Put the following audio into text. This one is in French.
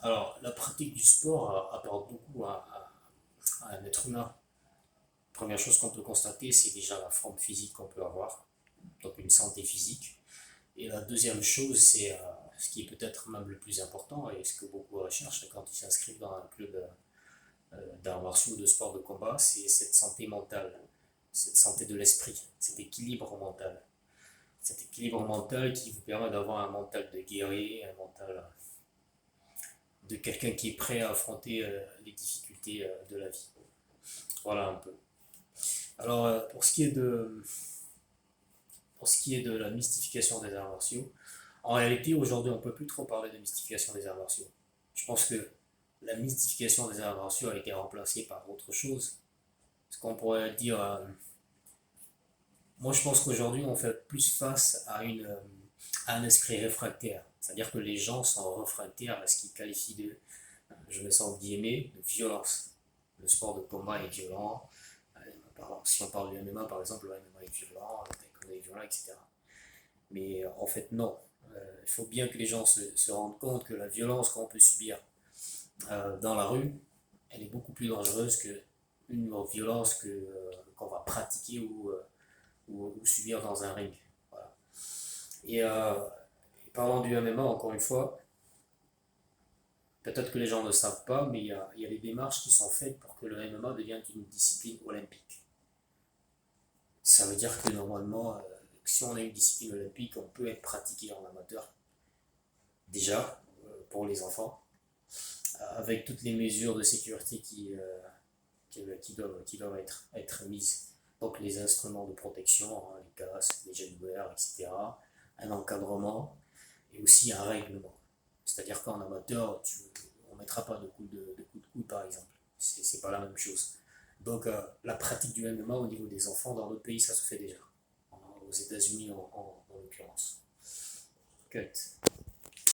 Alors, la pratique du sport apporte beaucoup à un être humain. Première chose qu'on peut constater, c'est déjà la forme physique qu'on peut avoir, donc une santé physique. Et la deuxième chose, c'est ce qui est peut-être même le plus important et ce que beaucoup recherchent quand ils s'inscrivent dans un club d'arts martiaux ou de sport de combat, c'est cette santé mentale, cette santé de l'esprit, cet équilibre mental. Cet équilibre mental qui vous permet d'avoir un mental de guerrier, un mental de quelqu'un qui est prêt à affronter les difficultés de la vie. Voilà un peu. Alors, pour ce qui est de la mystification des arts martiaux, en réalité, aujourd'hui, on ne peut plus trop parler de mystification des arts martiaux. Je pense que la mystification des arts martiaux a été remplacée par autre chose. Ce qu'on pourrait dire, moi je pense qu'aujourd'hui, on fait plus face à un esprit réfractaire. C'est-à-dire que les gens sont réfractaires à ce qu'ils qualifient de, je mets ça en guillemets, de violence. Le sport de combat est violent. Si on parle du MMA, par exemple, le MMA est violent, le taekwondo est violent, etc. Mais en fait, non. Il faut bien que les gens se rendent compte que la violence qu'on peut subir dans la rue, elle est beaucoup plus dangereuse que une violence qu'on va pratiquer ou subir dans un ring. Voilà. Et, et parlant du MMA, encore une fois, peut-être que les gens ne le savent pas, mais il y a des démarches qui sont faites pour que le MMA devienne une discipline olympique. Ça veut dire que normalement, si on a une discipline olympique, on peut être pratiqué en amateur, déjà, pour les enfants, avec toutes les mesures de sécurité qui doivent être mises. Donc les instruments de protection, hein, les casques, les gelware, etc. Un encadrement et aussi un règlement. C'est-à-dire qu'en amateur, on ne mettra pas de coups de coude par exemple. C'est pas la même chose. Donc la pratique du MMA au niveau des enfants dans d'autres pays, ça se fait déjà. Aux États-Unis en l'occurrence. Cut.